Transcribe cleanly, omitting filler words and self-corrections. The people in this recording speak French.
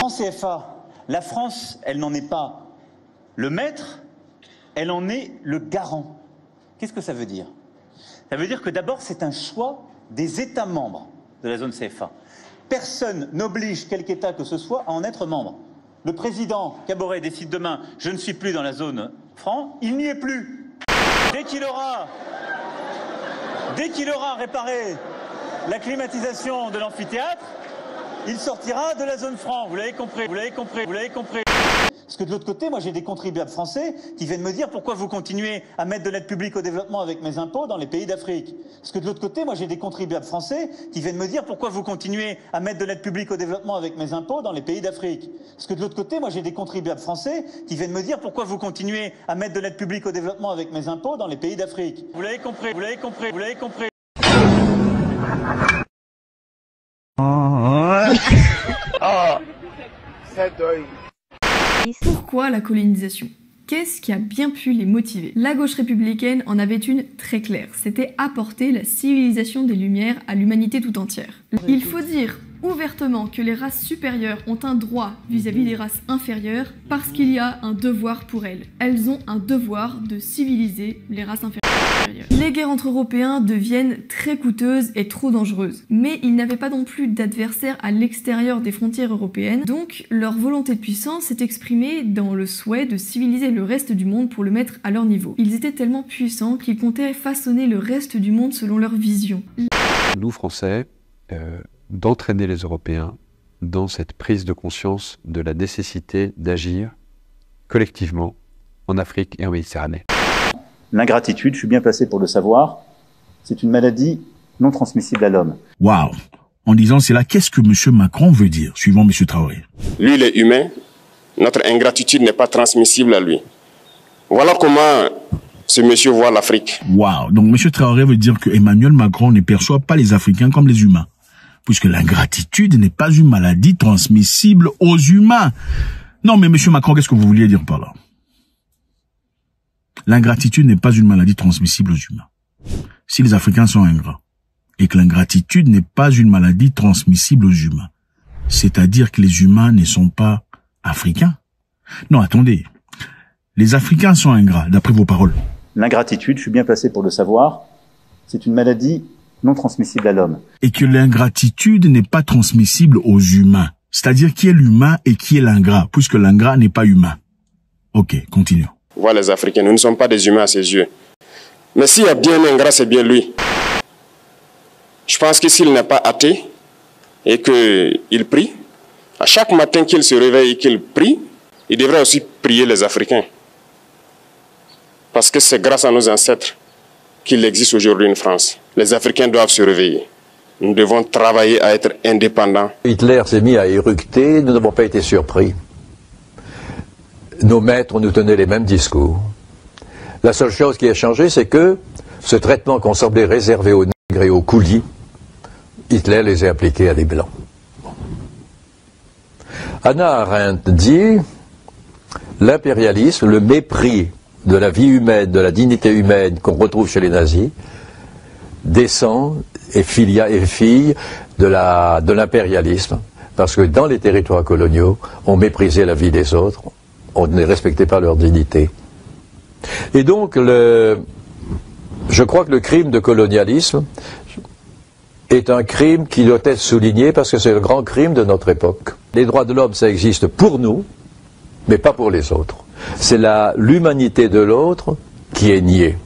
franc CFA, la France, elle n'en est pas le maître, elle en est le garant. Qu'est-ce que ça veut dire? Ça veut dire que d'abord, c'est un choix des États membres de la zone CFA. Personne n'oblige quelque État que ce soit à en être membre. Le président Kaboré décide demain, je ne suis plus dans la zone franc, il n'y est plus. Dès qu'il aura réparé la climatisation de l'amphithéâtre, il sortira de la zone franc. Vous l'avez compris, vous l'avez compris, vous l'avez compris. Parce que de l'autre côté, moi j'ai des contribuables français qui viennent me dire pourquoi vous continuez à mettre de l'aide publique au développement avec mes impôts dans les pays d'Afrique. Parce que de l'autre côté, moi j'ai des contribuables français qui viennent me dire pourquoi vous continuez à mettre de l'aide publique au développement avec mes impôts dans les pays d'Afrique. Parce que de l'autre côté, moi j'ai des contribuables français qui viennent me dire pourquoi vous continuez à mettre de l'aide publique au développement avec mes impôts dans les pays d'Afrique. Vous l'avez compris, vous l'avez compris, vous l'avez compris. Pourquoi la colonisation? Qu'est-ce qui a bien pu les motiver? La gauche républicaine en avait une très claire, c'était apporter la civilisation des Lumières à l'humanité tout entière. Il faut dire ouvertement que les races supérieures ont un droit vis-à-vis des races inférieures parce qu'il y a un devoir pour elles. Elles ont un devoir de civiliser les races inférieures. Les guerres entre Européens deviennent très coûteuses et trop dangereuses. Mais ils n'avaient pas non plus d'adversaires à l'extérieur des frontières européennes, donc leur volonté de puissance s'est exprimée dans le souhait de civiliser le reste du monde pour le mettre à leur niveau. Ils étaient tellement puissants qu'ils comptaient façonner le reste du monde selon leur vision. Nous, Français, d'entraîner les Européens dans cette prise de conscience de la nécessité d'agir collectivement en Afrique et en Méditerranée. L'ingratitude, je suis bien placé pour le savoir, c'est une maladie non transmissible à l'homme. Waouh! En disant cela, qu'est-ce que M. Macron veut dire, suivant M. Traoré? Lui, il est humain. Notre ingratitude n'est pas transmissible à lui. Voilà comment ce monsieur voit l'Afrique. Waouh! Donc M. Traoré veut dire que Emmanuel Macron ne perçoit pas les Africains comme les humains, puisque l'ingratitude n'est pas une maladie transmissible aux humains. Non, mais M. Macron, qu'est-ce que vous vouliez dire par là? L'ingratitude n'est pas une maladie transmissible aux humains. Si les Africains sont ingrats, et que l'ingratitude n'est pas une maladie transmissible aux humains, c'est-à-dire que les humains ne sont pas africains. Non, attendez. Les Africains sont ingrats, d'après vos paroles. L'ingratitude, je suis bien placé pour le savoir, c'est une maladie non transmissible à l'homme. Et que l'ingratitude n'est pas transmissible aux humains. C'est-à-dire qui est l'humain et qui est l'ingrat, puisque l'ingrat n'est pas humain. Ok, continuons. Voilà les Africains, nous ne sommes pas des humains à ses yeux. Mais s'il y a bien un ingrat, c'est bien lui. Je pense que s'il n'est pas athée et qu'il prie, à chaque matin qu'il se réveille et qu'il prie, il devrait aussi prier les Africains. Parce que c'est grâce à nos ancêtres qu'il existe aujourd'hui une France. Les Africains doivent se réveiller. Nous devons travailler à être indépendants. Hitler s'est mis à éructer, nous n'avons pas été surpris. Nos maîtres nous tenaient les mêmes discours. La seule chose qui a changé, c'est que ce traitement qu'on semblait réserver aux nègres et aux coulis, Hitler les a appliqués à des blancs. Hannah Arendt dit l'impérialisme, le mépris de la vie humaine, de la dignité humaine qu'on retrouve chez les nazis, descend et fille de l'impérialisme, parce que dans les territoires coloniaux, on méprisait la vie des autres, on ne respectait pas leur dignité. Et donc, je crois que le crime de colonialisme est un crime qui doit être souligné parce que c'est le grand crime de notre époque. Les droits de l'homme, ça existe pour nous, mais pas pour les autres. C'est l'humanité de l'autre qui est niée.